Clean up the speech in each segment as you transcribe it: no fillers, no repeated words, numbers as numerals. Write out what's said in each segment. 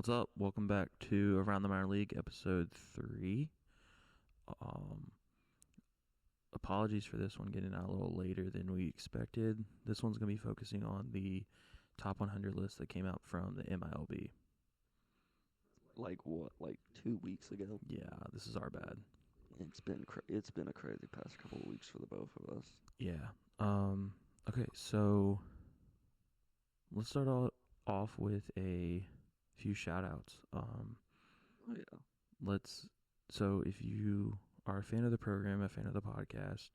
What's up? Welcome back to Around the Minor League, episode 3. Um, Apologies for this one getting out a little later than we expected. This one's going to be focusing on the top 100 list that came out from the MILB. Like what? Like 2 weeks ago? Yeah, this is our bad. It's been a crazy past couple of weeks for the both of us. Yeah. Okay, so let's start off with a few shout-outs. Oh yeah. So if you are a fan of the program, a fan of the podcast,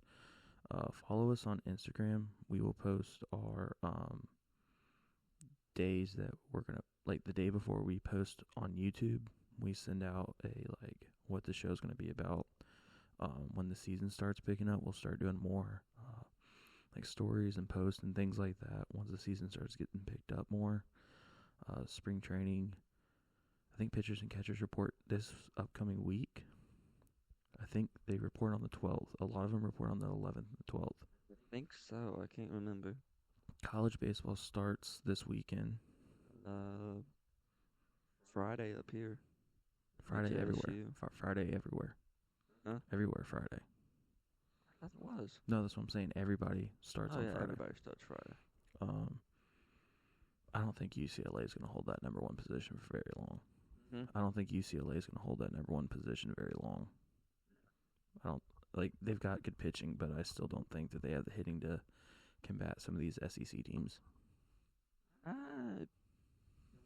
follow us on Instagram. We will post our days that we're gonna, like, the day before we post on YouTube. We send out what the show's gonna be about. When the season starts picking up, we'll start doing more stories and posts and things like that. Once the season starts getting picked up more, spring training. I think pitchers and catchers report this upcoming week. I think they report on the 12th. A lot of them report on the 11th and the 12th. I think so. I can't remember. College baseball starts this weekend. Friday up here. Friday everywhere. Friday everywhere. Huh? Everywhere Friday. I thought it was. No, that's what I'm saying. Everybody starts on Friday. Everybody starts Friday. I don't think UCLA is going to hold that number one position for very long. Mm-hmm. I don't think UCLA is going to hold that number one position very long. They've got good pitching, but I still don't think that they have the hitting to combat some of these SEC teams. I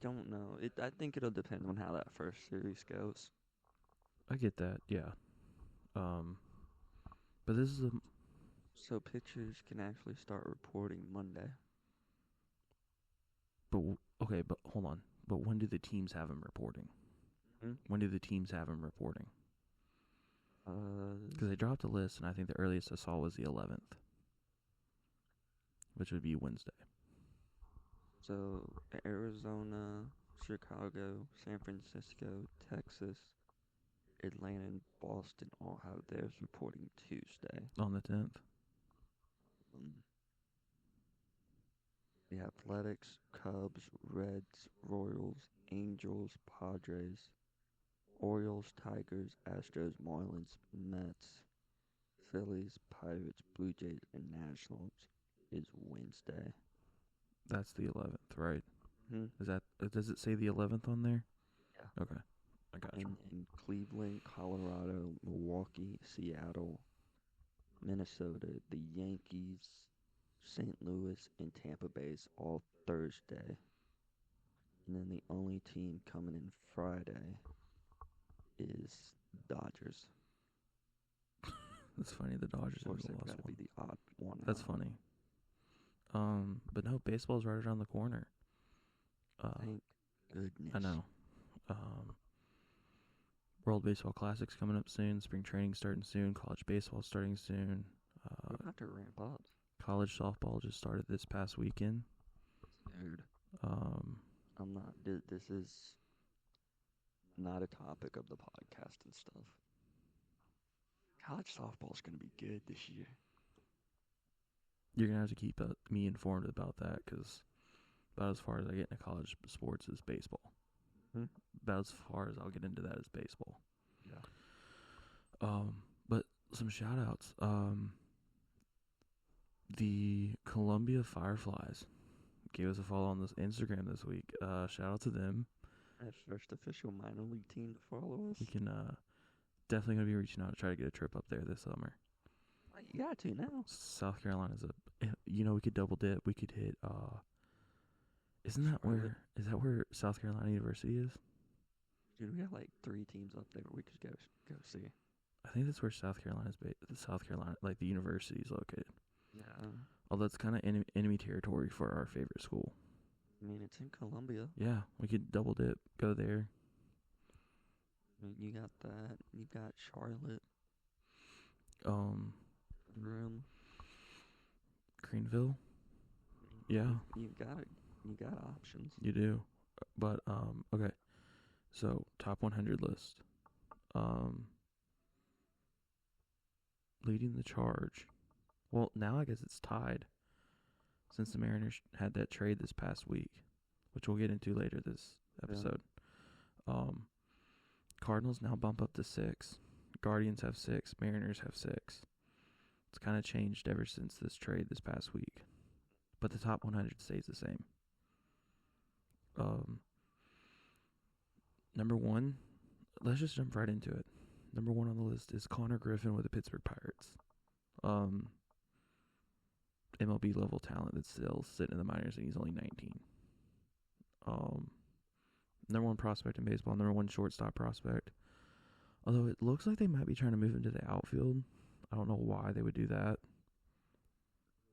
don't know. I think it'll depend on how that first series goes. I get that, yeah. But this is So pitchers can actually start reporting Monday. But hold on. But when do the teams have them reporting? Hmm? When do the teams have them reporting? Because they dropped a list, and I think the earliest I saw was the 11th, which would be Wednesday. So Arizona, Chicago, San Francisco, Texas, Atlanta, and Boston all have theirs reporting Tuesday. On the 10th? The Athletics, Cubs, Reds, Royals, Angels, Padres, Orioles, Tigers, Astros, Marlins, Mets, Phillies, Pirates, Blue Jays, and Nationals is Wednesday. That's the 11th, right? Mm-hmm. Does it say the 11th on there? Yeah. Okay. I got you. In Cleveland, Colorado, Milwaukee, Seattle, Minnesota, the Yankees, St. Louis, and Tampa Bay is all Thursday. And then the only team coming in Friday is Dodgers. That's funny. The Dodgers have the They've last got to be one. the odd one. That's funny. But no, baseball's right around the corner. Thank goodness. I know. World Baseball Classic's coming up soon. Spring training starting soon. College baseball starting soon. We're about to ramp up. College softball just started this past weekend. Dude. I'm not. This is not a topic of the podcast and stuff. College softball is going to be good this year. You're going to have to keep me informed about that, because about as far as I get into college sports is baseball. About as far as I'll get into that is baseball. Yeah. But some shout outs. The Columbia Fireflies gave us a follow on this Instagram this week. Shout out to them. Our first official minor league team to follow us. We can definitely going to be reaching out to try to get a trip up there this summer. You got to now. South Carolina's we could double dip. We could hit is that where South Carolina University is? Dude, we got like 3 teams up there we could go see. I think that's where South Carolina's based. South Carolina, like the university, is located. Yeah. Although it's kind of enemy territory for our favorite school. I mean, it's in Columbia. Yeah, we could double dip, go there. I mean, you got that. You got Charlotte. Greenville. Yeah. You got options. You do. But okay. So, top 100 list. Leading the charge. Well, now I guess it's tied, since the Mariners had that trade this past week, which we'll get into later this episode. Um, Cardinals now bump up to 6. Guardians have 6. Mariners have 6. It's kind of changed ever since this trade this past week. But the top 100 stays the same. Number 1, let's just jump right into it. Number 1 on the list is Connor Griffin with the Pittsburgh Pirates. MLB level talent that's still sitting in the minors, and he's only 19. Number 1 prospect in baseball, number 1 shortstop prospect. Although it looks like they might be trying to move him to the outfield. I don't know why they would do that.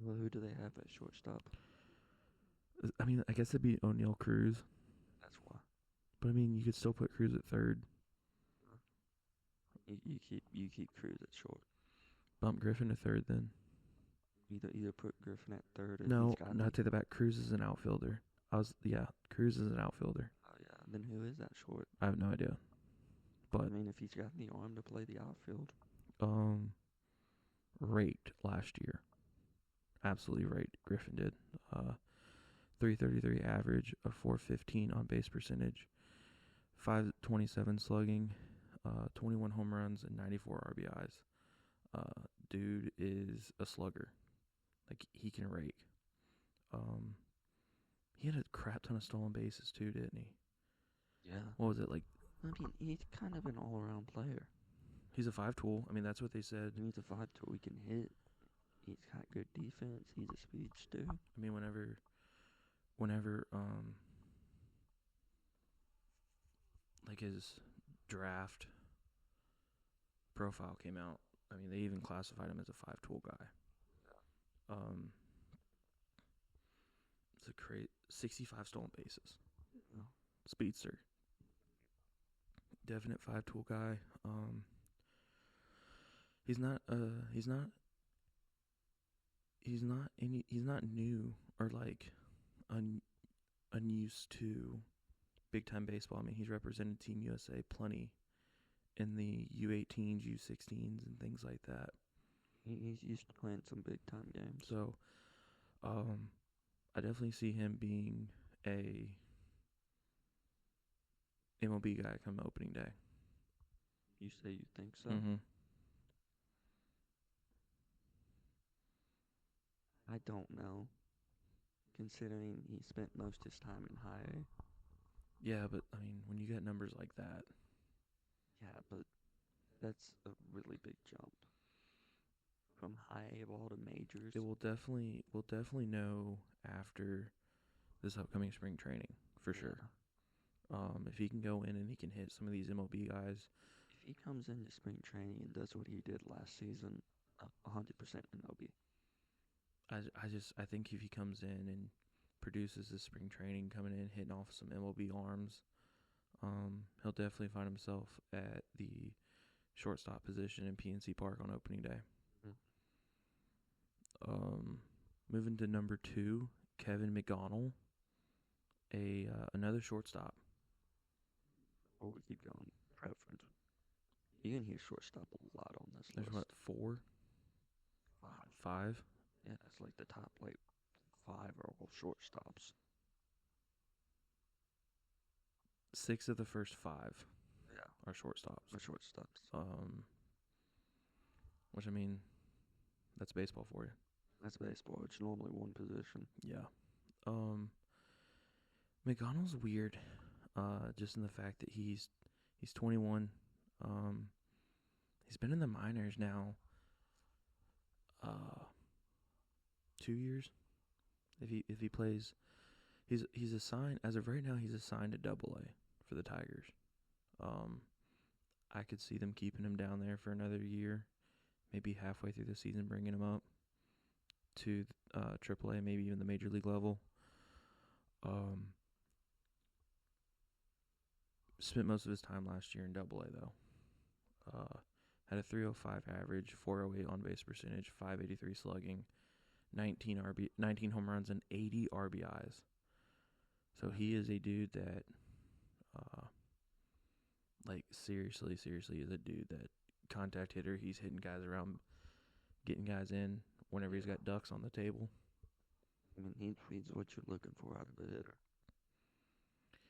Well, who do they have at shortstop? I mean, I guess it'd be O'Neal Cruz. That's why. But I mean, you could still put Cruz at third. You keep Cruz at short. Bump Griffin to third then. Either put Griffin at third. Or No, not take that back. Cruz is an outfielder. Cruz is an outfielder. Oh yeah. Then who is that short? I have no idea. But I mean, if he's got the arm to play the outfield. Raked last year. Absolutely raked. Griffin did. 333 average, a 415 on base percentage, 527 slugging, 21 home runs, and 94 RBIs. Dude is a slugger. Like, he can rake. He had a crap ton of stolen bases too, didn't he? Yeah. What was it, like? I mean, he's kind of an all-around player. He's a 5-tool. I mean, that's what they said. He's a 5-tool. He can hit. He's got good defense. He's a speedster. I mean, whenever like his draft profile came out, I mean, they even classified him as a 5-tool guy. It's a crazy 65 stolen bases. Oh. Speedster. Definite 5-tool guy. He's not new or like unused to big time baseball. I mean, he's represented Team USA plenty in the U18s, U16s, and things like that. He's used to playing some big time games. So, I definitely see him being a MLB guy come opening day. You say you think so? Mm-hmm. I don't know. Considering he spent most of his time in high A. Yeah, but I mean, when you get numbers like that. Yeah, but that's a really big jump. From high A ball to majors. We'll definitely know after this upcoming spring training for sure. If he can go in and he can hit some of these MLB guys. If he comes into spring training and does what he did last season, 100% MLB. I think if he comes in and produces this spring training, coming in hitting off some MLB arms, he'll definitely find himself at the shortstop position in PNC Park on opening day. Moving to number 2, Kevin McDonald, another shortstop. Oh, we keep going. Preference. You can hear shortstop a lot on this There's list. what, 4? 5? Yeah, it's like the top 5 are all shortstops. 6 of the first 5 are shortstops. Which, I mean, that's baseball for you. That's baseball. It's normally one position. Yeah. McDonald's weird, just in the fact that he's 21. He's been in the minors now 2 years. If he plays, he's assigned, as of right now, he's assigned to AA for the Tigers. I could see them keeping him down there for another year, maybe halfway through the season bringing him up to AAA, maybe even the major league level. Spent most of his time last year in AA though. Had a 305 average, 408 on base percentage, 583 slugging, 19 home runs, and 80 RBIs. So he is a dude that, seriously is a dude that contact hitter. He's hitting guys around, getting guys in whenever he's got ducks on the table. I mean, he's what you're looking for out of a hitter.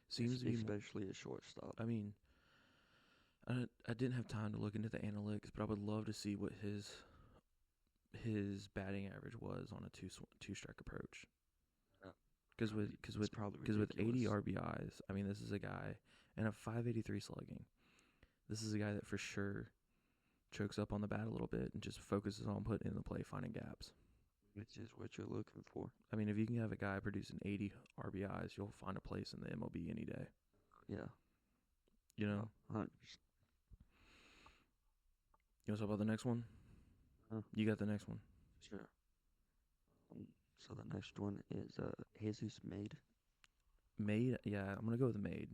Seems to be more. especially a shortstop. I mean, I didn't have time to look into the analytics, but I would love to see what his batting average was on a two strike approach. Yeah. Because Probably, it's probably with 80 ridiculous. RBIs, I mean, this is a guy and a 583 slugging. This is a guy that for sure chokes up on the bat a little bit and just focuses on putting in the play, finding gaps. Which is what you're looking for. I mean, if you can have a guy producing 80 RBIs, you'll find a place in the MLB any day. Yeah. You know? 100%. You want to talk about the next one? Huh? You got the next one. Sure. So the next one is Jesus Made. Made? Yeah, I'm going to go with Made.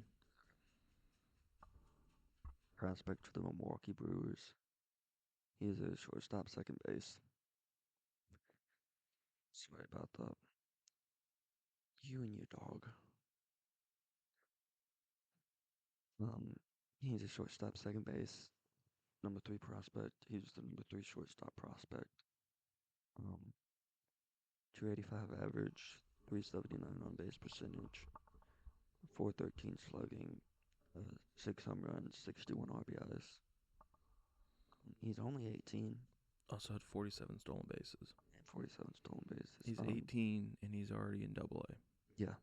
Prospect for the Milwaukee Brewers. He's a shortstop, second base. Sorry about that. You and your dog. He's a shortstop, second base, number 3 prospect. He was the number 3 shortstop prospect. 285 average, 379 on base percentage, 413 slugging, 6 home runs, 61 RBIs. He's only 18 Also had 47 stolen bases. and 47 stolen bases. He's 18 and he's already in Double A. Yeah,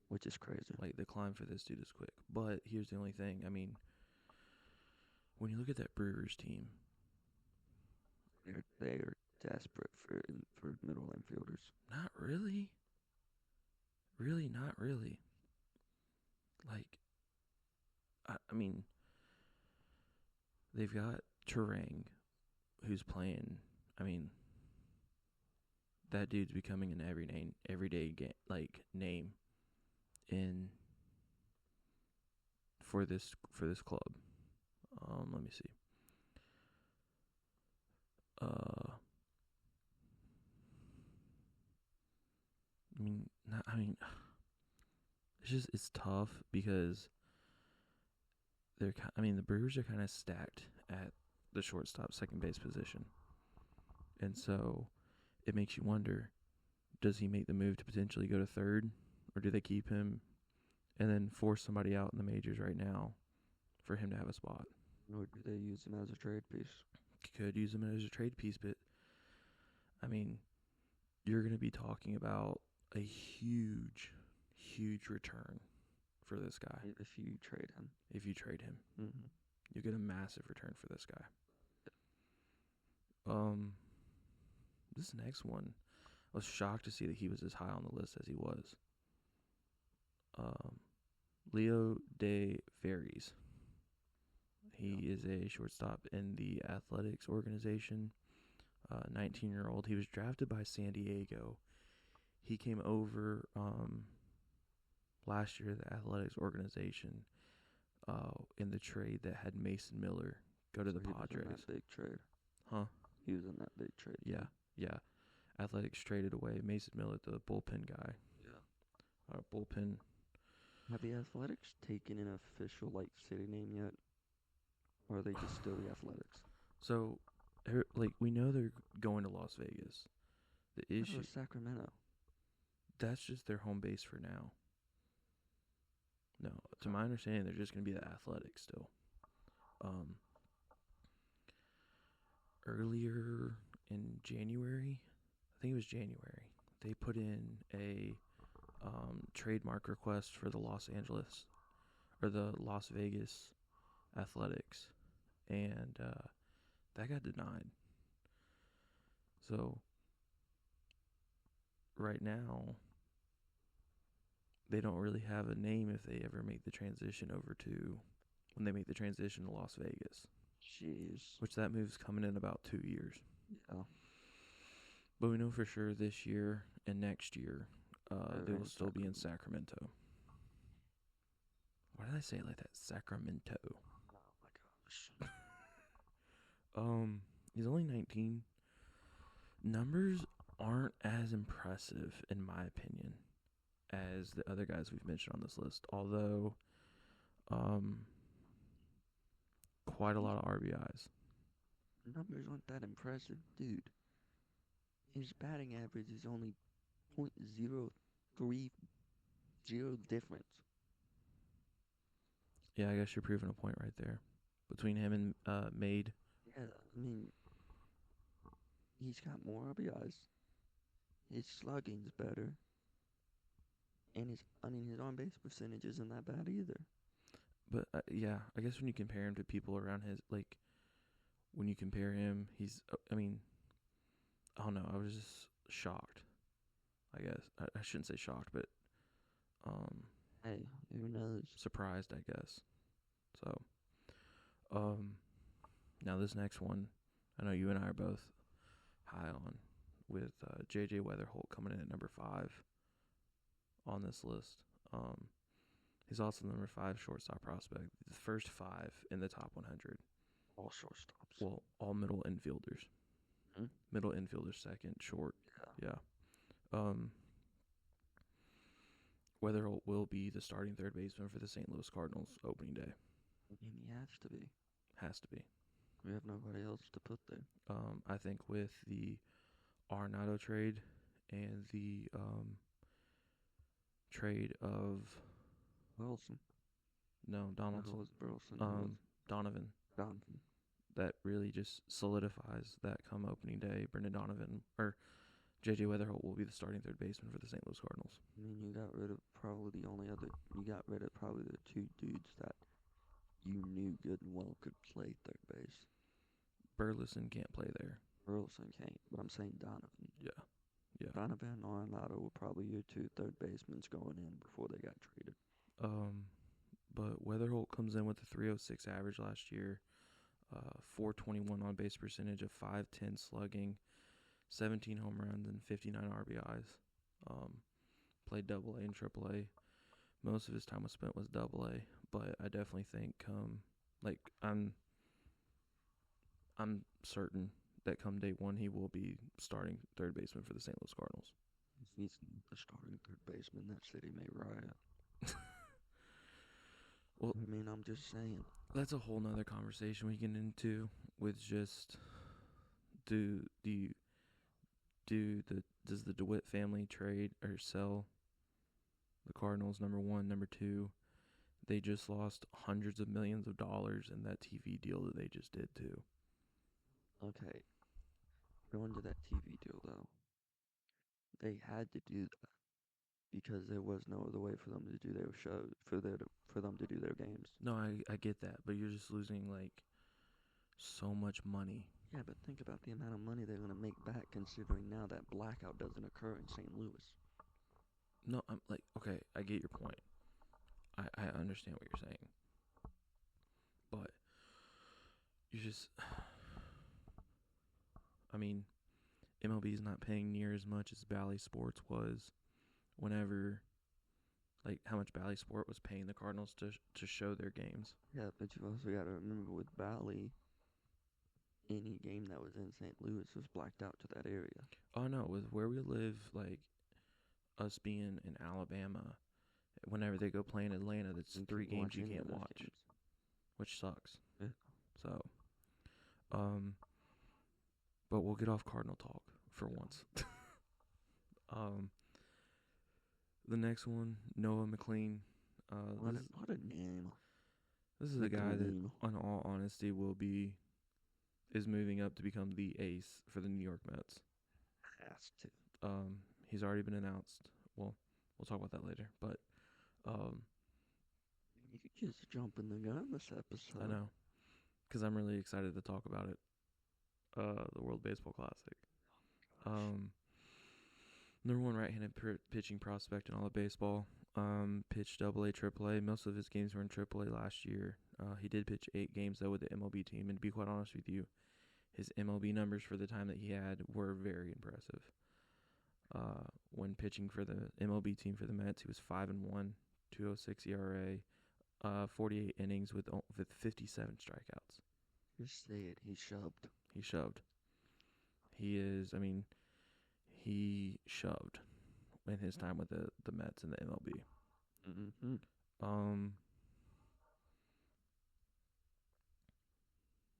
which is crazy. Like, the climb for this dude is quick. But here's the only thing. I mean, when you look at that Brewers team, They're desperate for middle infielders. not really. Really, not really. Like, I mean, they've got Turang, who's playing. I mean, that dude's becoming an everyday name in for this club. Let me see. It's tough because the Brewers are kind of stacked at the shortstop, second base position, and so it makes you wonder: does he make the move to potentially go to third, or do they keep him and then force somebody out in the majors right now for him to have a spot? Or do they use him as a trade piece? Could use him as a trade piece, but I mean, you're going to be talking about a huge return for this guy. If you trade him. If you trade him, Mm-hmm. you get a massive return for this guy. This next one, I was shocked to see that he was as high on the list as he was. Leo De Veries. He is a shortstop in the athletics organization. 19-year-old. He was drafted by San Diego. He came over last year, the athletics organization, in the trade that had Mason Miller go to the Padres. He was in that big trade. Huh? He was in that big trade. Yeah. Athletics traded away Mason Miller, the bullpen guy. Yeah. Bullpen. Have the Athletics taken an official city name yet, or are they just still the Athletics? So, we know they're going to Las Vegas. The issue is Sacramento. That's just their home base for now. No, to my understanding, they're just going to be the Athletics still. Earlier in January, I think it was January, they put in a trademark request for the Las Vegas Athletics, and that got denied. So right now, they don't really have a name if they ever make the transition when they make the transition to Las Vegas. Jeez. Which that move's coming in about 2 years. Yeah. But we know for sure this year and next year, they will still be in Sacramento. Why did I say it like that? Sacramento. Oh my gosh. He's only 19. Numbers aren't as impressive, in my opinion, as the other guys we've mentioned on this list. Although, quite a lot of RBIs. Numbers aren't that impressive, dude. His batting average is only .030 difference. Yeah, I guess you're proving a point right there. Between him and Made, Yeah, I mean, he's got more RBIs. His slugging's better, and his on base percentage isn't that bad either. but yeah, I guess when you compare him to people around his, like, when you compare him, I mean, I don't know. I was just shocked. I guess I shouldn't say shocked, but um, Hey, who knows? surprised. I guess. So, um, now this next one, I know you and I are both high on, with JJ Weatherholt coming in at number 5 on this list. Um, he's also the number 5 shortstop prospect. The first 5 in the top 100. All shortstops. Well, all middle infielders. Hmm? Middle infielders second, short. Yeah. Yeah. Um, Weatherholt will be the starting third baseman for the St. Louis Cardinals opening day. I mean, he has to be. Has to be. We have nobody else to put there. I think with the Arenado trade and the trade of Wilson. no No, it Donaldson, was Burleson. It was Donovan, Donovan. that really just solidifies that come opening day. Brendan Donovan or JJ Weatherholt will be the starting third baseman for the St. Louis Cardinals. I mean, you got rid of probably the only other. You got rid of probably the two dudes that you knew good and well could play third base. Burleson can't play there. Burleson can't, but I'm saying Donovan. Yeah, yeah. Donovan and Arenado were probably your two third basemen going in before they got traded. But Weatherholt comes in with a 306 average last year, 421 on base percentage, of 510 slugging, 17 home runs, and 59 RBIs. Played Double A and Triple A. Most of his time was spent with Double A, but I definitely think I'm certain that come day one he will be starting third baseman for the St. Louis Cardinals. If he's the starting third baseman, that city may riot. Well, I mean, I'm just saying. that's a whole nother conversation we get into with just do you does the DeWitt family trade or sell the Cardinals? Number one, number two, they just lost hundreds of millions of dollars in that TV deal that they just did too. Okay, going to that TV deal though, they had to do that because there was no other way for them to do their show for them to do their games. No, I get that, but you're just losing like so much money. Yeah, but think about the amount of money they're gonna make back considering now that blackout doesn't occur in St. Louis. No, I'm like, okay, I get your point. I understand what you're saying. But you just I mean, MLB is not paying near as much as Bally Sports was whenever, like, how much Bally Sport was paying the Cardinals to show their games. Yeah, but you also got to remember with Bally, any game that was in St. Louis was blacked out to that area. Oh no, with where we live, like us being in Alabama, whenever they go play in Atlanta, that's You 3 can't watch games you any of can't those watch, games. which sucks. Yeah. So, but we'll get off Cardinal talk for once. um, the next one, Noah McLean. What a name. This is a guy that, McLean. in all honesty, is moving up to become the ace for the New York Mets. Has to. He's already been announced. Well, we'll talk about that later. But You just jumping the gun this episode. I know, because I'm really excited to talk about it. The World Baseball Classic. Number one right-handed pitching prospect in all of baseball. Pitched Double A, Triple A. Most of his games were in Triple A last year. He did pitch 8 games though with the MLB team, and to be quite honest with you, his MLB numbers for the time that he had were very impressive. When pitching for the MLB team for the Mets, he was 5-1, 2.06 ERA, 48 innings with 57 strikeouts. Just say it. He shoved. He shoved. He shoved in his time with the Mets and the MLB. Mm-hmm.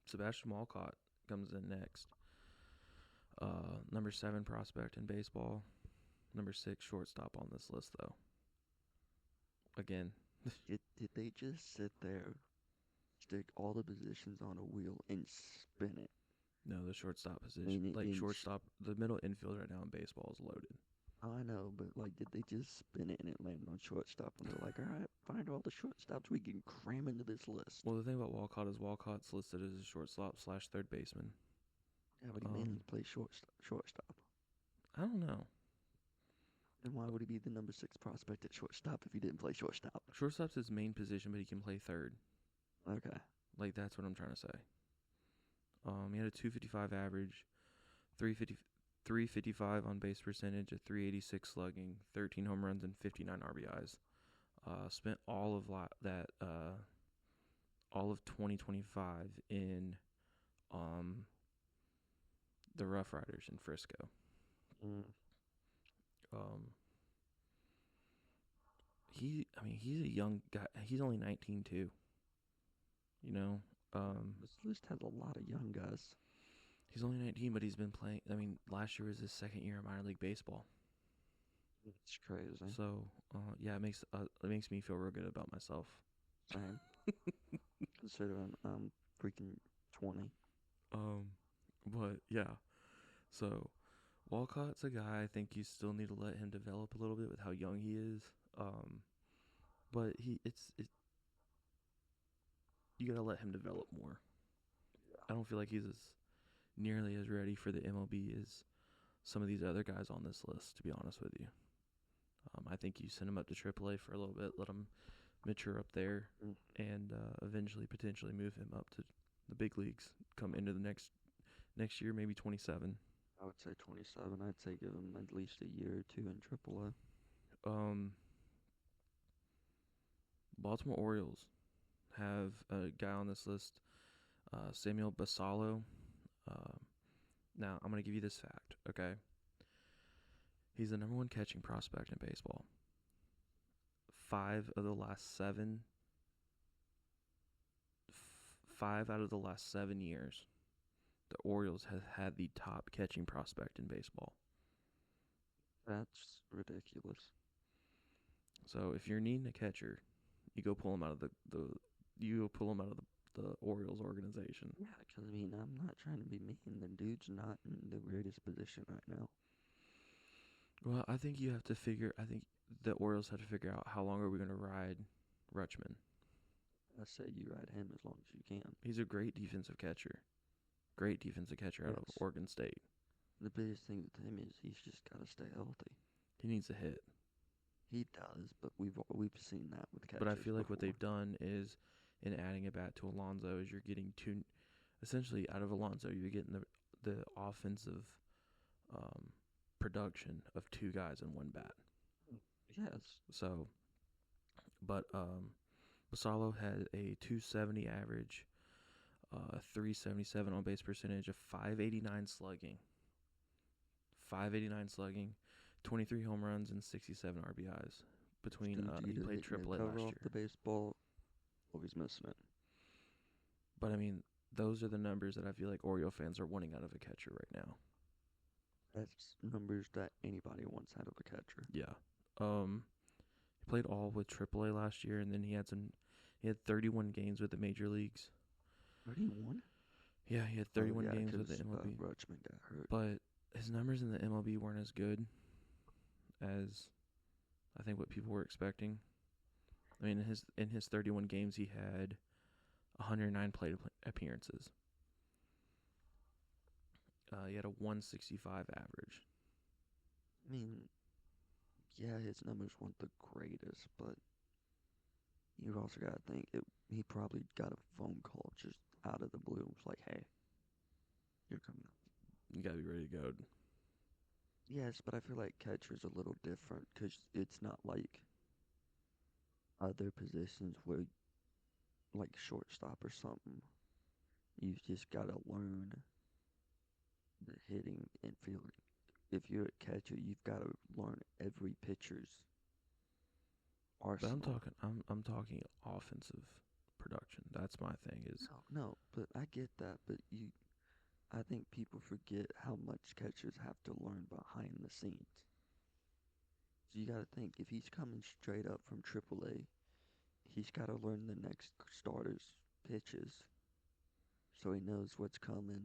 Sebastian Walcott comes in next. Number 7 prospect in baseball. Number 6 shortstop on this list, though. Again, Did they just sit there, stick all the positions on a wheel, and spin it? No, the shortstop I position, mean, like shortstop, the middle infield right now in baseball is loaded. I know, but like, did they just spin it and it landed on shortstop? And they're like, all right, find all the shortstops we can cram into this list. Well, the thing about Walcott is Walcott's listed as a shortstop slash third baseman. Yeah, but he mainly Um, plays shortstop. I don't know. And why would he be the number 6 prospect at shortstop if he didn't play shortstop? Shortstop's his main position, but he can play third. Okay. Like that's what I'm trying to say. He had a 255 average, 350, 355 on base percentage, a 386 slugging, 13 home runs, and 59 RBIs. Spent all of 2025 in um, the Rough Riders in Frisco. Mm. Um, he's a young guy. He's only 19 too. You know, This list has a lot of young guys. he's only 19, but he's been playing. I mean, last year was his second year in minor league baseball. It's crazy. So, yeah, it makes me feel real good about myself. Same. Considering I'm freaking 20. But yeah, so Walcott's a guy I think you still need to let him develop a little bit with how young he is. But you gotta let him develop more. I don't feel like he's nearly as ready for the MLB as some of these other guys on this list. To be honest with you, I think you send him up to AAA for a little bit, let him mature up there, Mm. and eventually potentially move him up to the big leagues. Come into the next year, maybe 27. I would say 27. I'd say give him at least a year or two in AAA. Um, Baltimore Orioles have a guy on this list, Samuel Basallo. Uh, Now, I'm going to give you this fact, okay? He's the number one catching prospect in baseball. Five of the last seven, 5 out of the last 7 years, the Orioles have had the top catching prospect in baseball. That's ridiculous. So if you're needing a catcher, you go pull him out of the Orioles organization. Yeah, because I mean, I'm not trying to be mean. The dude's not in the greatest position right now. Well, I think the Orioles have to figure out how long are we going to ride Rutschman. I say you ride him as long as you can. He's a great defensive catcher. Great defensive catcher out of Yes. Oregon State. The biggest thing with him is he's just got to stay healthy. He needs a hit. He does, but we've seen that with catchers. But I feel like what before. they've done is, in adding a bat to Alonso, is you're getting essentially out of Alonso, you're getting the offensive production of two guys in one bat. Yes. So, but Basallo had a 270 average, 377 on base percentage, a 589 slugging. 589 slugging, 23 home runs, and 67 RBIs. Between he played AAA cover last off year. the baseball, or he's missing it. But I mean, those are the numbers that I feel like Oriole fans are wanting out of a catcher right now. That's numbers that anybody wants out of a catcher. Yeah. He played all with AAA last year, and then he had 31 games with the major leagues. 31? Yeah, he had 31 games with the MLB. Rutschman got hurt. But his numbers in the MLB weren't as good as I think what people were expecting. I mean, in his 31 games, he had 109 plate appearances. He had a 165 average. I mean, yeah, his numbers weren't the greatest, but you also got to think he probably got a phone call just out of the blue. It was like, hey, you're coming up. You gotta be ready to go. Yes, but I feel like catcher's a little different because it's not like other positions where, like shortstop or something, you've just got to learn the hitting and fielding. If you're a catcher, you've got to learn every pitcher's But arsenal. I'm talking offensive production. That's my thing. Is No, but I get that. But I think people forget how much catchers have to learn behind the scenes. So you got to think if he's coming straight up from AAA, he's got to learn the next starter's pitches so he knows what's coming,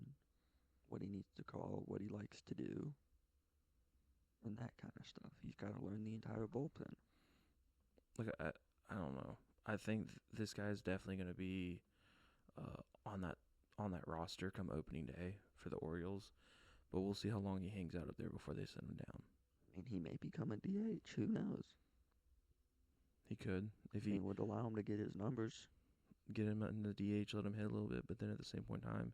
what he needs to call, what he likes to do, and that kind of stuff. He's got to learn the entire bullpen. Like I don't know. I think this guy's definitely going to be on that roster come opening day for the Orioles, but we'll see how long he hangs out up there before they send him down. I mean, he may become a DH. Who knows? He could if They he would allow him to get his numbers. get him in the DH, let him hit a little bit, but then at the same point in time,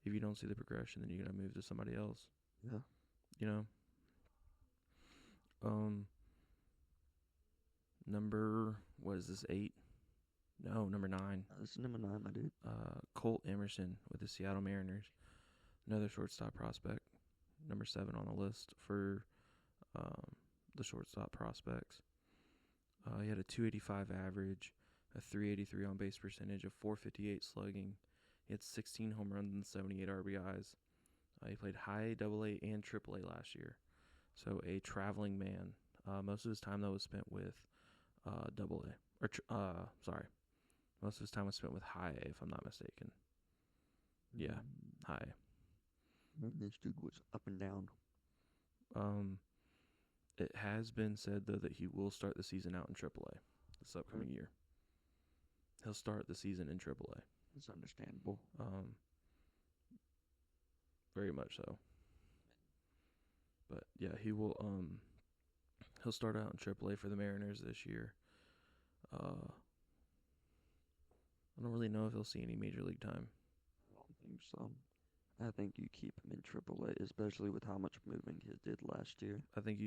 if you don't see the progression, then you're gonna move to somebody else. Yeah. You know. Number what is this 8? No, number 9. This is number 9, my dude. Colt Emerson with the Seattle Mariners, another shortstop prospect. Number 7 on the list for the shortstop prospects. He had a 285 average, a 383 on base percentage, a 458 slugging. He had 16 home runs and 78 RBIs. He played high AA and AAA last year, so a traveling man. Most of his time though was spent with AA most of his time was spent with high A, if I'm not mistaken. Yeah, high. This dude was up and down. It has been said though that he will start the season out in AAA this upcoming year. He'll start the season in AAA. It's understandable. Very much so. But yeah, he will. He'll start out in AAA for the Mariners this year. I don't really know if he'll see any major league time. I don't think so. I think you keep him in AAA, especially with how much moving he did last year. I think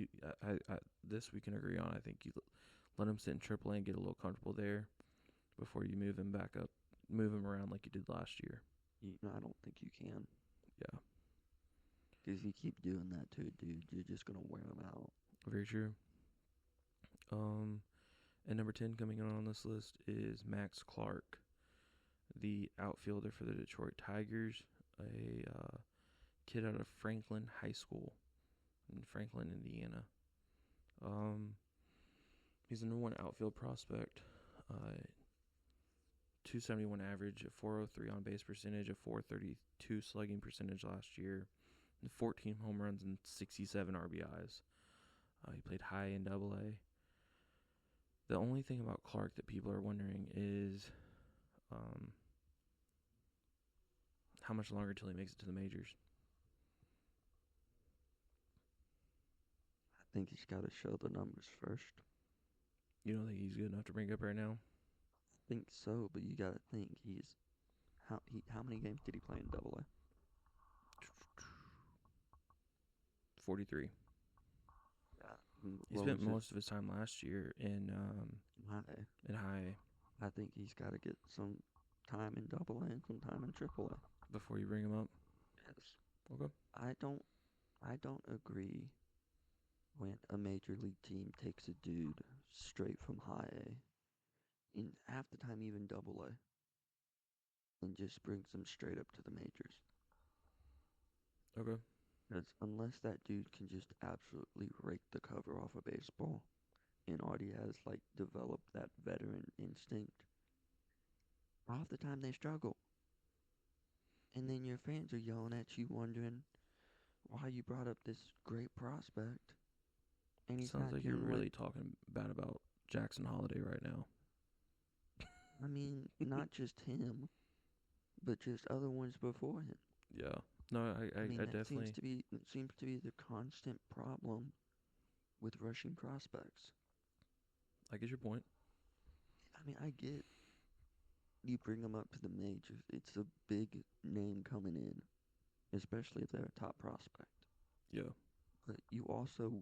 this we can agree on. I think you let him sit in AAA and get a little comfortable there before you move him back up, move him around like you did last year. I don't think you can. Yeah. Because if you keep doing that to a dude, you're just going to wear him out. Very true. And number 10 coming on this list is Max Clark, the outfielder for the Detroit Tigers, a kid out of Franklin High School in Franklin, Indiana. He's the number 1 outfield prospect. 271 average, a 403 on base percentage, a 432 slugging percentage last year, and 14 home runs and 67 RBIs. He played high in AA. The only thing about Clark that people are wondering is how much longer till he makes it to the majors. I think he's got to show the numbers first. You don't think he's good enough to bring up right now? I think so, but you got to think how many games did he play in AA? 43. Yeah. He spent most of his time last year in high. I think he's got to get some time in AA and some time in AAA before you bring him up. Yes. Okay. I don't agree when a major league team takes a dude straight from high A, in half the time even AA, and just brings him straight up to the majors. Okay. Because unless that dude can just absolutely rake the cover off a baseball and already has developed that veteran instinct, half the time they struggle. And then your fans are yelling at you wondering why you brought up this great prospect. And he's Sounds not like you're really talking bad about Jackson Holiday right now. I mean, not just him, but just other ones before him. Yeah. No, I definitely. It seems to be the constant problem with rushing prospects. I get your point. I mean, I get you bring them up to the majors. It's a big name coming in, especially if they're a top prospect. Yeah. But you also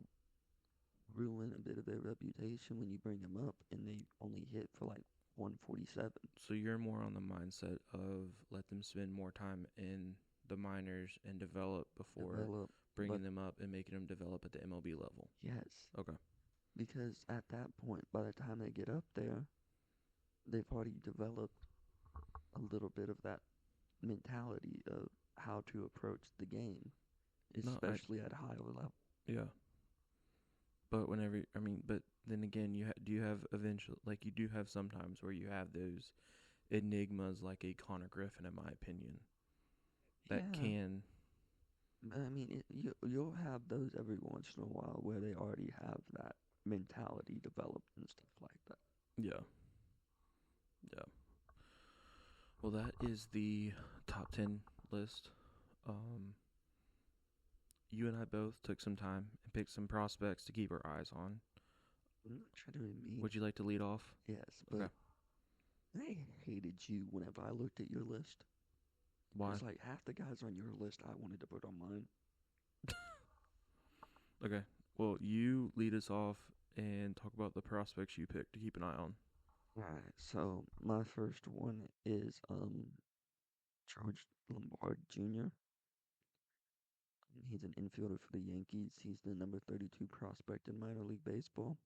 ruin a bit of their reputation when you bring them up and they only hit for 147. So you're more on the mindset of let them spend more time in the minors and develop before bringing them up and making them develop at the MLB level. Yes. Okay. Because at that point, by the time they get up there, they've already developed a little bit of that mentality of how to approach the game, especially at a higher level. Yeah. But but then again, do you have eventually, like, you do have sometimes where you have those enigmas like a Connor Griffin, in my opinion, that Yeah, can, but I mean, you'll have those every once in a while where they already have that mentality developed and stuff like that. yeah, yeah. Well, that is the top 10 list. Um, you and I both took some time and picked some prospects to keep our eyes on. I'm not trying to be mean. Would you like to lead off? Yes, Okay. but I hated you whenever I looked at your list. Why? Because, like, half the guys on your list I wanted to put on mine. Okay. Well, you lead us off and talk about the prospects you picked to keep an eye on. Alright, so my first one is George Lombard Jr. He's an infielder for the Yankees. He's the number 32 prospect in minor league baseball.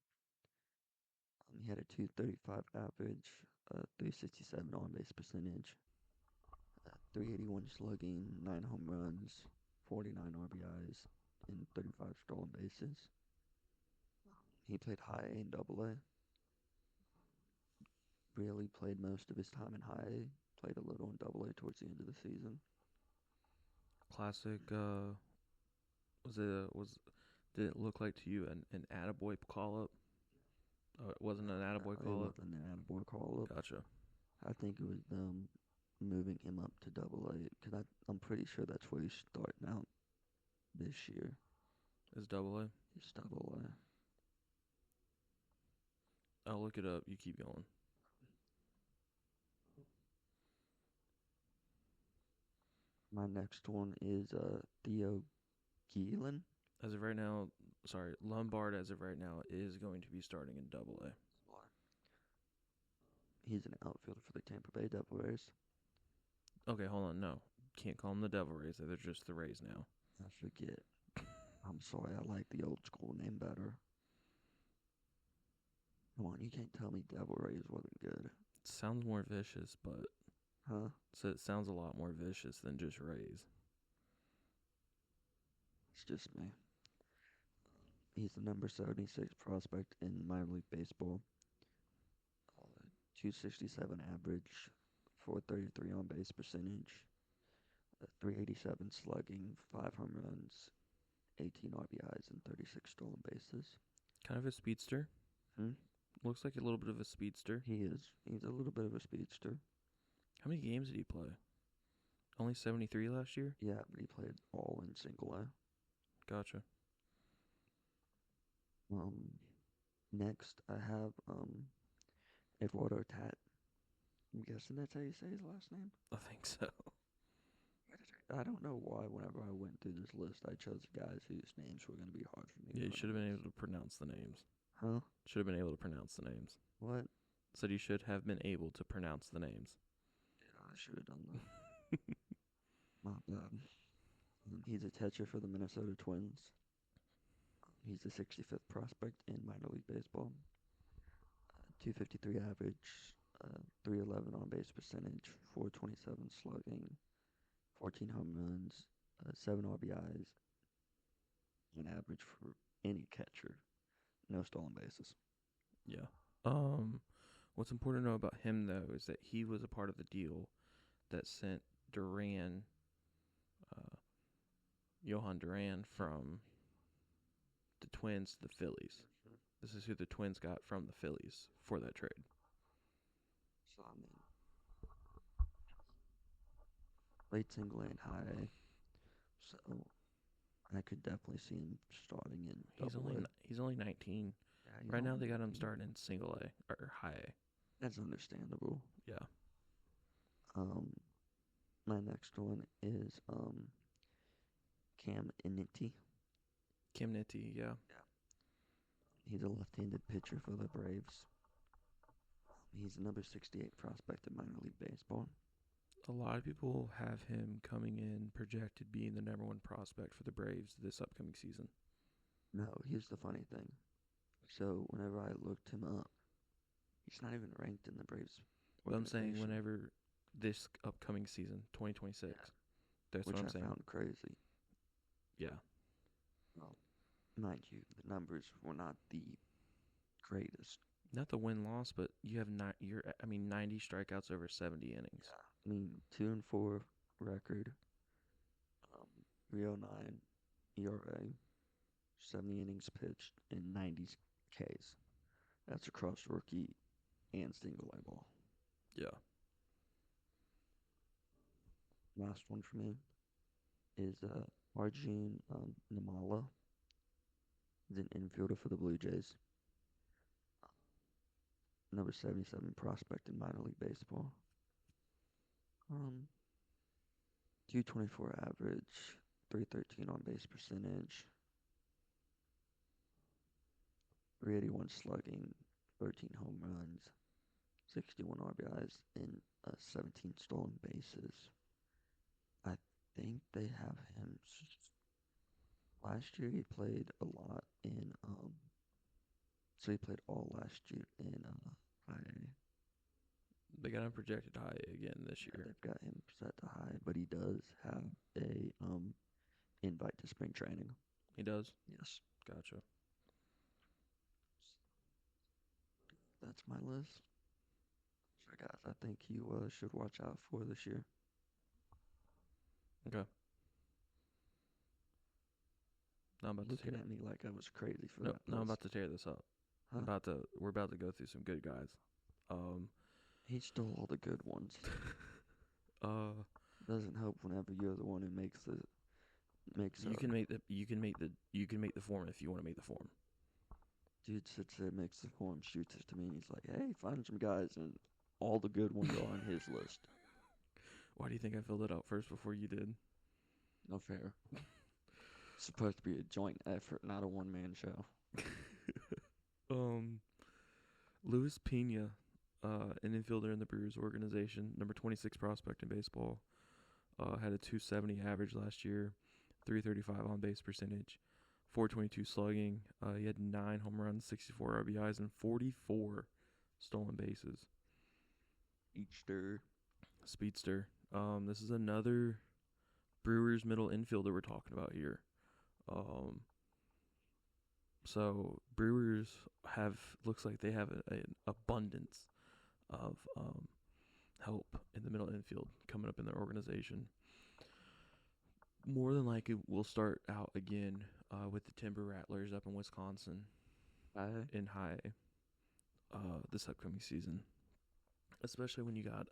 He had a 235 average, 367 on base percentage, 381 slugging, 9 home runs, 49 RBIs, and 35 stolen bases. He played high A and double A. Really played most of his time in high A. Played a little in double A towards the end of the season. Classic. Was did it look like to you an attaboy call up? Oh, it wasn't an attaboy It call up. wasn't an attaboy call up. Gotcha. I think it was them moving him up to double A because I'm pretty sure that's where he's starting out this year. Is double A? He's double A. I'll look it up. You keep going. My next one is Theo Geelan. As of right now, sorry, Lombard as of right now is going to be starting in double A. He's an outfielder for the Tampa Bay Devil Rays. Okay, hold on. No, can't call them the Devil Rays. They're just the Rays now. I forget. I'm sorry, I like the old school name better. Come on, you can't tell me Devil Rays wasn't good. It sounds more vicious, but Huh? so it sounds a lot more vicious than just Rays. It's just me. He's the number 76 prospect in minor league baseball. 267 average, 433 on base percentage, 387 slugging, 5 home runs, 18 RBIs, and 36 stolen bases. Kind of a speedster. Hmm? Looks like a little bit of a speedster. He is. He's a little bit of a speedster. How many games did he play? Only 73 last year? Yeah, but he played all in single A. Gotcha. Um, Next I have Eduardo Tat. I'm guessing that's how you say his last name. I think so. I don't know why. Whenever I went through this list, I chose guys whose names were going to be hard for me. Yeah, you should have been able to pronounce the names. Huh? Should have been able to pronounce the names. What? Said you should have been able to pronounce the names. Yeah, I should have done that. My bad. He's a catcher for the Minnesota Twins. He's the 65th prospect in minor league baseball. 253 average, 311 on base percentage, 427 slugging, 14 home runs, 7 RBIs, an average for any catcher. No stolen bases. Yeah. What's important to know about him though is that he was a part of the deal that sent Duran, Johan Duran, from the Twins to the Phillies. This is who the Twins got from the Phillies for that trade. So, I mean, late single and high. So, I could definitely see him starting in double A. He's only 19. Yeah, Right now they got him 19. starting in single A or high A. That's understandable. Yeah. Um, my next one is Cam Initi. Kim Nitti, yeah. He's a left-handed pitcher for the Braves. He's the number 68 prospect in minor league baseball. A lot of people have him coming in projected being the number one prospect for the Braves this upcoming season. No, here's the funny thing. So whenever I looked him up, he's not even ranked in the Braves But I'm saying organization, whenever this upcoming season, 2026, that's which what I'm I saying. found crazy. Yeah. Well, mind you, the numbers were not the greatest. Not the win-loss, but you have 90 strikeouts over 70 innings. Yeah. I mean, 2-4 record, 309 ERA, 70 innings pitched, and 90 Ks. That's across rookie and single A ball. Yeah. Last one for me is Arjun Namala. He's an infielder for the Blue Jays. Number 77 prospect in minor league baseball. 224 average, 313 on base percentage, 381 slugging, 13 home runs, 61 RBIs, and 17 stolen bases. I think they have him. Last year he played a lot in so he played all last year in high. They got him projected high again this year. They've got him set to high, but he does have a invite to spring training. He does? Yes. Gotcha. That's my list. So guys, I think you should watch out for this year. Okay. Now I'm about Looking to tear. at me like I was crazy for No, that. no, I'm about to tear this up. Huh? We're about to go through some good guys. He stole all the good ones. Doesn't help whenever you're the one who makes the you can make the form if you want to make the form. Dude sits there, makes the form, shoots it to me, and he's like, "Hey, find some guys," and all the good ones are on his list. Why do you think I filled it out first before you did? No fair. It's supposed to be a joint effort, not a one-man show. Luis Pena, an infielder in the Brewers organization, number 26 prospect in baseball, had a 270 average last year, 335 on base percentage, 422 slugging. He had 9 home runs, 64 RBIs, and 44 stolen bases. Speedster. This is another Brewers middle infielder we're talking about here. So Brewers looks like they have an abundance of help in the middle infield coming up in their organization. More than likely, we'll start out again with the Timber Rattlers up in Wisconsin in high this upcoming season. Especially when you got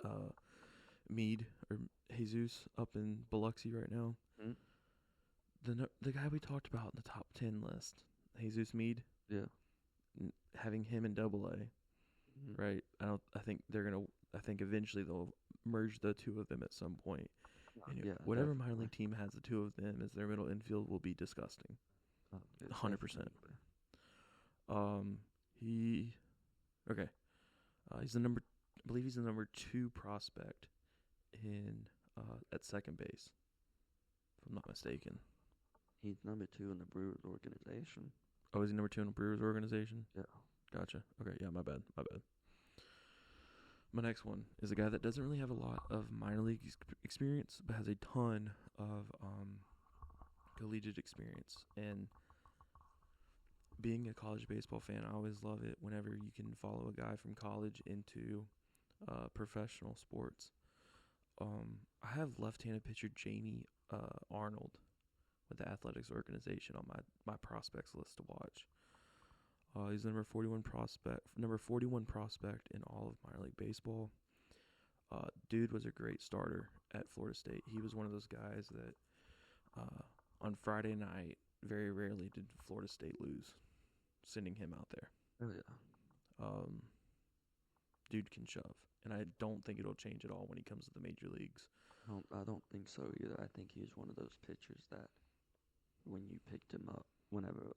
Meade or Jesus up in Biloxi right now. Mm-hmm. The guy we talked about in the top 10 list, Jesus Meade. Yeah. Having him in Double A, right? I think eventually they'll merge the two of them at some point. And whatever minor league team has the two of them as their middle infield will be disgusting. 100%. He's the number. I believe he's the number 2 prospect in at second base, if I'm not mistaken. He's number 2 in the Brewers organization. Oh, is he number 2 in the Brewers organization? Yeah. Gotcha. Okay, yeah, my bad. My next one is a guy that doesn't really have a lot of minor league experience, but has a ton of collegiate experience. And being a college baseball fan, I always love it whenever you can follow a guy from college into professional sports. I have left-handed pitcher Jamie Arnold with the Athletics organization on my prospects list to watch. He's number 41 prospect in all of minor league baseball. Dude was a great starter at Florida State. He was one of those guys that on Friday night, very rarely did Florida State lose, sending him out there. Oh yeah. Dude can shove, and I don't think it'll change at all when he comes to the major leagues. I don't think so either. I think he's one of those pitchers that when you picked him up, whenever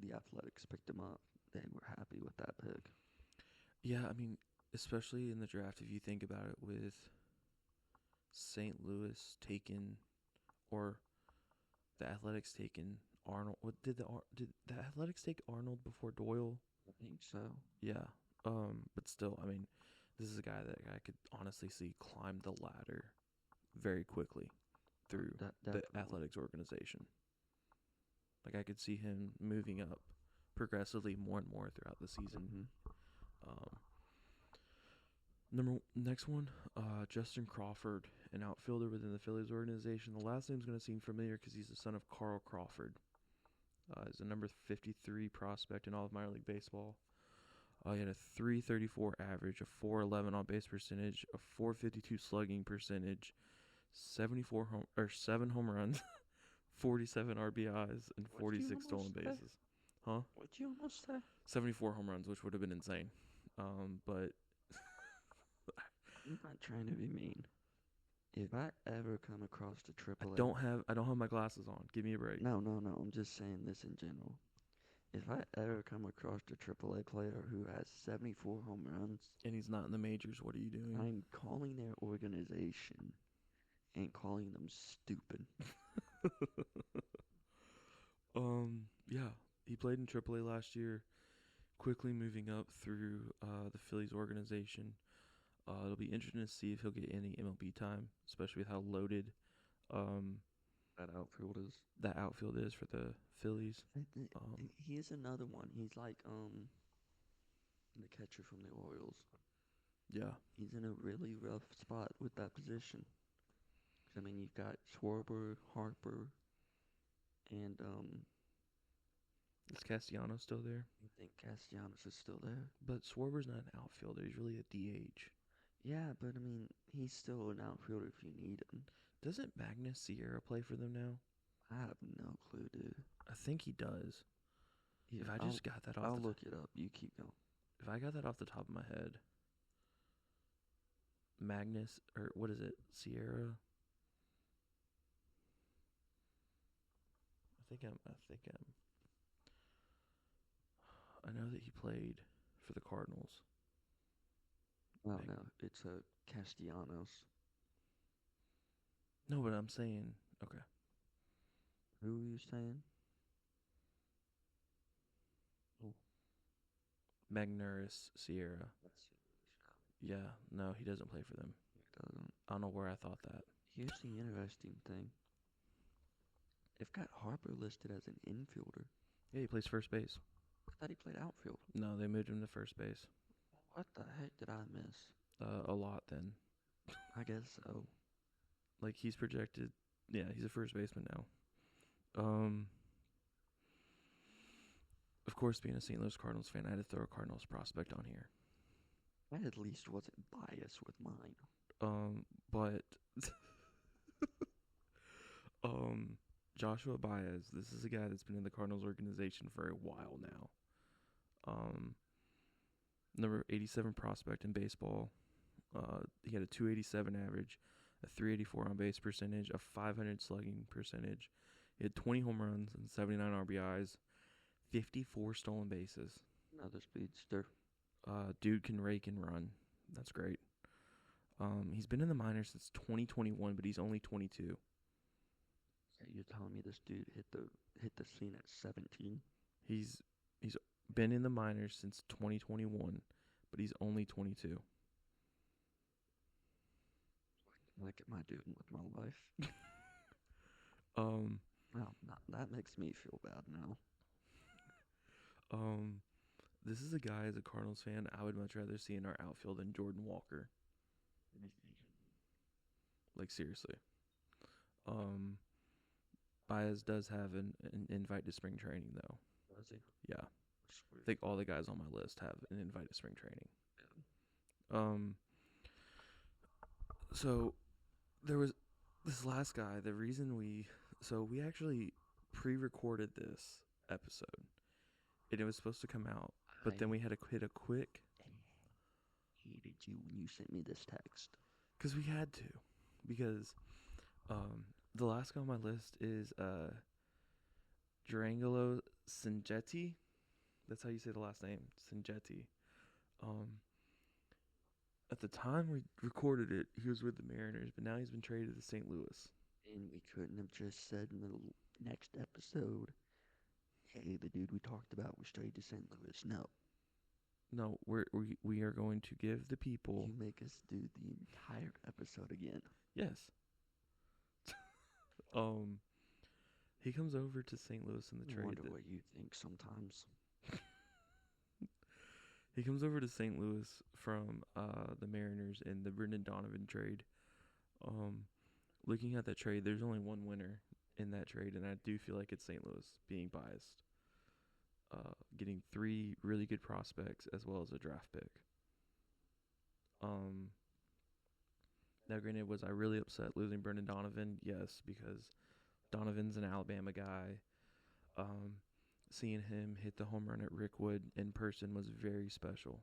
the Athletics picked him up, they were happy with that pick. Yeah, I mean, especially in the draft, if you think about it, with St. Louis taking, or the Athletics taking Arnold. What did the Athletics take Arnold before Doyle? I think so. Yeah. But still, I mean, this is a guy that I could honestly see climb the ladder very quickly through the Athletics organization. Like I could see him moving up progressively more and more throughout the season. Mm-hmm. Um, next one, Justin Crawford, an outfielder within the Phillies organization. The last name's going to seem familiar because he's the son of Carl Crawford. He's a number 53 prospect in all of minor league baseball. He had a 334 average, a 411 on base percentage, a 452 slugging percentage, 7 home runs, 47 RBIs, and What'd you 46 stolen almost say? bases. Huh? What'd you almost say? 74 home runs, which would have been insane. But I'm not trying to be mean. If I ever come across the I AAA, don't have my glasses on. Give me a break. no, no, no. I'm just saying this in general. If I ever come across a AAA player who has 74 home runs, And he's not in the majors. What are you doing? I'm calling their organization and calling them stupid. Yeah, he played in AAA last year, quickly moving up through the Phillies organization. It'll be interesting to see if he'll get any MLB time, especially with how loaded um, That outfield is. that outfield is for the Phillies. He's another one. He's like the catcher from the Orioles. Yeah, He's in a really rough spot with that position. 'Cause, I mean, you've got Schwarber, Harper, and is Castellanos still there? I think Castellanos is still there. But Schwarber's not an outfielder. He's really a DH. Yeah, but I mean, he's still an outfielder if you need him. Doesn't Magnus Sierra play for them now? I have no clue, dude. I think he does. Yeah, If I just got that off, I'll look it up. You keep going. if I got that off the top of my head, Magnus or what is it, Sierra? I know that he played for the Cardinals. Oh no, it's a Castellanos. No, but I'm saying, okay, Who are you saying? Oh, Magnurus Sierra. let's see. Yeah, no, he doesn't play for them. It doesn't. I don't know where I thought that. Here's the interesting thing. They've got Harper listed as an infielder. Yeah, he plays first base. I thought he played outfield. No, they moved him to first base. What the heck did I miss? A lot then. I guess so. Like he's projected. Yeah, he's a first baseman now. Of course, being a St. Louis Cardinals fan, I had to throw a Cardinals prospect on here. I at least wasn't biased with mine. But Joshua Baez, this is a guy that's been in the Cardinals organization for a while now. Number 87 prospect in baseball. He had a 287 average, a 384 on base percentage, a 500 slugging percentage. He had 20 home runs and 79 RBIs, 54 stolen bases. Another speedster. Dude can rake and run. That's great. He's been in the minors since 2021, but he's only 22. You're telling me this dude hit the scene at 17? He's been in the minors since 2021, but he's only 22. Like, am I doing with my life? Um, Well, that makes me feel bad now. this is a guy as a Cardinals fan I would much rather see in our outfield than Jordan Walker. Like seriously. Baez does have an invite to spring training though. Does he? Yeah. Sweet. I think all the guys on my list have an invite to spring training. So there was this last guy. The reason we actually pre-recorded this episode, and it was supposed to come out, but then we had to hit a quick. Hated you when you sent me this text. Because we had to, because the last guy on my list is Durangelo Sangetti. That's how you say the last name, Sangetti. At the time we recorded it, he was with the Mariners, but now he's been traded to St. Louis. And we couldn't have just said in the next episode, hey, the dude we talked about was traded to St. Louis. No, we are going to give the people. You make us do the entire episode again. Yes. He comes over to St. Louis in the I trade. wonder what you think sometimes. He comes over to St. Louis from the Mariners in the Brendan Donovan trade. Um, Looking at that trade, there's only one winner in that trade, and I do feel like it's St. Louis being biased. Getting 3 really good prospects as well as a draft pick. Um, Now, granted, was I really upset losing Brendan Donovan? Yes, because Donovan's an Alabama guy. Um, Seeing him hit the home run at Rickwood in person was very special.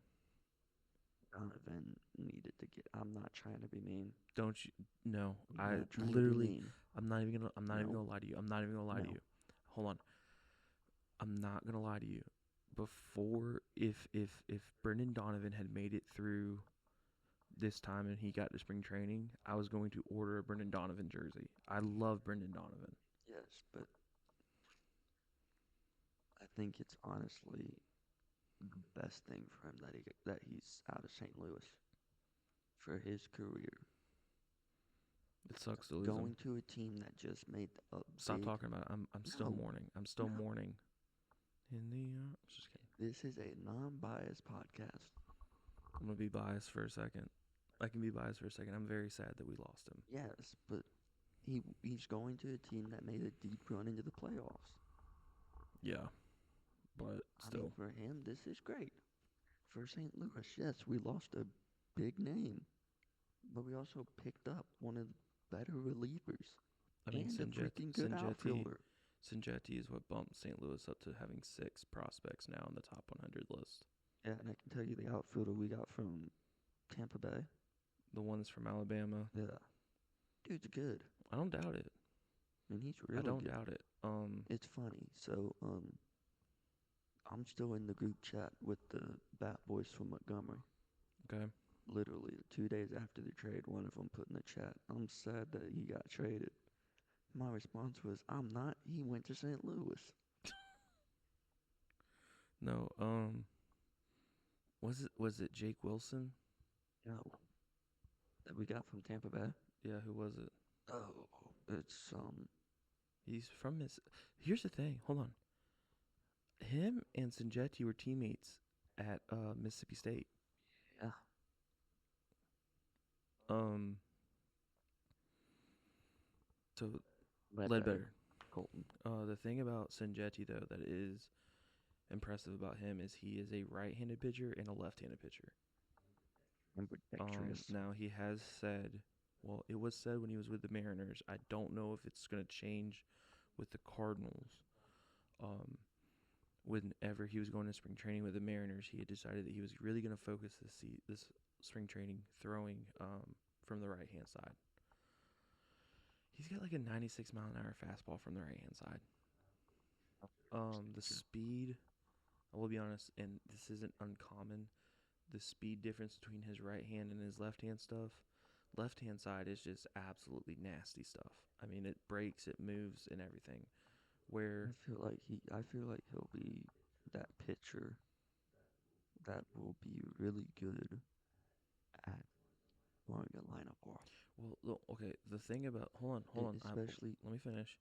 Donovan needed to get. I'm not trying to be mean. Don't you? No, I'm I not trying to be literally. mean. I'm not even gonna. I'm not even No, gonna lie to you. I'm not even gonna lie to no. you. Hold on. I'm not gonna lie to you. Before, if Brendan Donovan had made it through this time and he got to spring training, I was going to order a Brendan Donovan jersey. I love Brendan Donovan. Yes, but I think it's honestly the best thing for him that he's out of St. Louis for his career. It sucks to lose him. Going to a team that just made a Stop big. talking about it. I'm still No, mourning. I'm still no. mourning. In the just kidding. This is a non-biased podcast. I'm gonna be biased for a second. I can be biased for a second. I'm very sad that we lost him. Yes, but he's going to a team that made a deep run into the playoffs. Yeah, but I mean, still, for him, this is great. For St. Louis, yes, we lost a big name, but we also picked up one of the better relievers I mean, and a freaking good outfielder. Sinjetti is what bumped St. Louis up to having 6 prospects now on the top 100 list. Yeah, and I can tell you the outfielder we got from Tampa Bay. The ones from Alabama. Yeah, dude's good. I don't doubt it. I mean, he's really I don't good. doubt it. It's funny. So, I'm still in the group chat with the Bat Boys from Montgomery. Okay. Literally 2 days after the trade, one of them put in the chat, "I'm sad that he got traded." My response was, "I'm not. He went to St. Louis." No. Was it Jake Wilson? No, that we got from Tampa Bay. Yeah. Who was it? Oh, it's He's from Miss. Here's the thing. Hold on. Him and Sinjetti were teammates at Mississippi State. yeah, Um. So Ledbetter. Colton. The thing about Sinjetti though that is impressive about him is he is a right-handed pitcher and a left-handed pitcher. Ambidextrous. Now he has said, well, it was said when he was with the Mariners. I don't know if it's going to change with the Cardinals. Whenever he was going to spring training with the Mariners, he had decided that he was really going to focus this spring training throwing from the right-hand side. He's got like a 96 mile an hour fastball from the right-hand side. The speed, I will be honest, and this isn't uncommon, the speed difference between his right hand and his left hand stuff. Left hand side is just absolutely nasty stuff. I mean, it breaks, it moves, and everything. Where I feel like he'll be that pitcher that will be really good at throwing a lineup off. well, look, okay, the thing about hold on, Especially let me finish.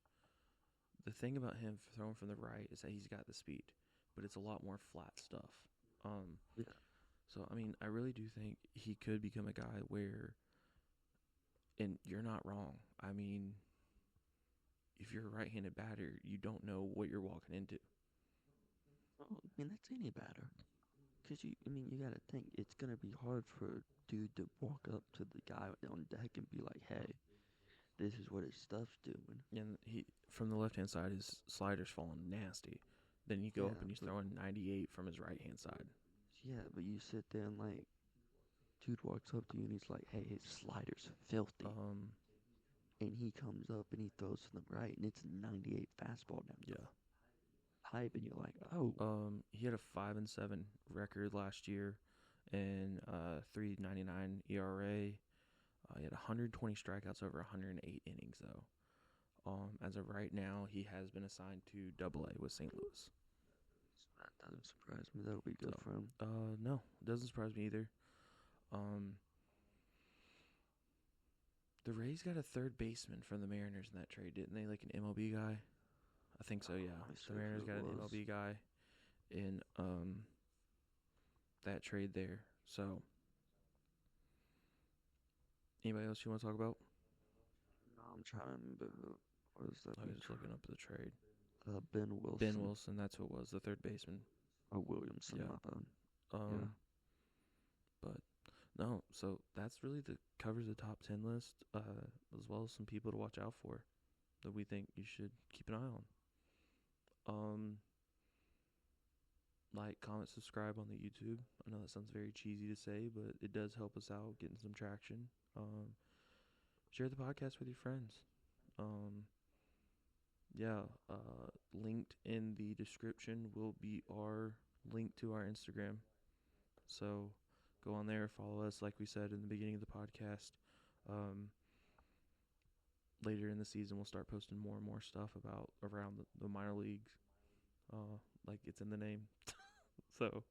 The thing about him throwing from the right is that he's got the speed, but it's a lot more flat stuff. yeah, So I mean, I really do think he could become a guy where, and you're not wrong. I mean, if you're a right-handed batter, you don't know what you're walking into. well, I mean that's any batter. Cause you gotta think it's gonna be hard for a dude to walk up to the guy on deck and be like, "Hey, this is what his stuff's doing." And he from the left-hand side, his slider's falling nasty. Then you go up Yeah, and he's but throwing 98 from his right-hand side. yeah, but you sit there and like, dude walks up to you and he's like, "Hey, his slider's filthy," Um, and he comes up and he throws to the right and it's a 98 fastball down the yeah. pipe, and you're like, "Oh, He had a 5-7 record last year, and 3.99 ERA. He had 120 strikeouts over 108 innings though. As of right now, he has been assigned to Double A with St. Louis. that doesn't surprise me. That'll be good So, for him." No, it doesn't surprise me either. The Rays got a third baseman from the Mariners in that trade, didn't they? Like an MLB guy. I think so. Yeah, I the see who Mariners it got an was. MLB guy in that trade there. So, anybody else you want to talk about? No, I'm trying to remember who. What is that? I was just looking up the trade. Ben Ben Wilson. Wilson, that's who it was, the third baseman. Oh, Williamson, Yeah. my bad. Yeah. Um, but no, so that's really the covers the top 10 list, as well as some people to watch out for that we think you should keep an eye on. Like, comment, subscribe on the YouTube. I know that sounds very cheesy to say, but it does help us out getting some traction. Share the podcast with your friends. Um, yeah, linked in the description will be our link to our Instagram. So go on there, follow us. Like we said in the beginning of the podcast, um, later in the season we'll start posting more and more stuff about around the minor leagues. Like it's in the name. So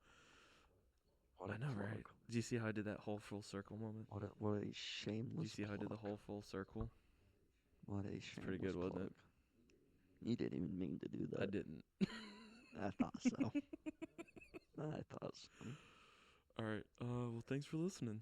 What I a know, right? plug. Did you see how I did that whole full circle moment? What a Did you shameless see how I did the plug. whole full circle? What a It's pretty shameless good, wasn't plug. it? You didn't even mean to do I that. didn't. I thought so. I thought so. All right. Well, thanks for listening.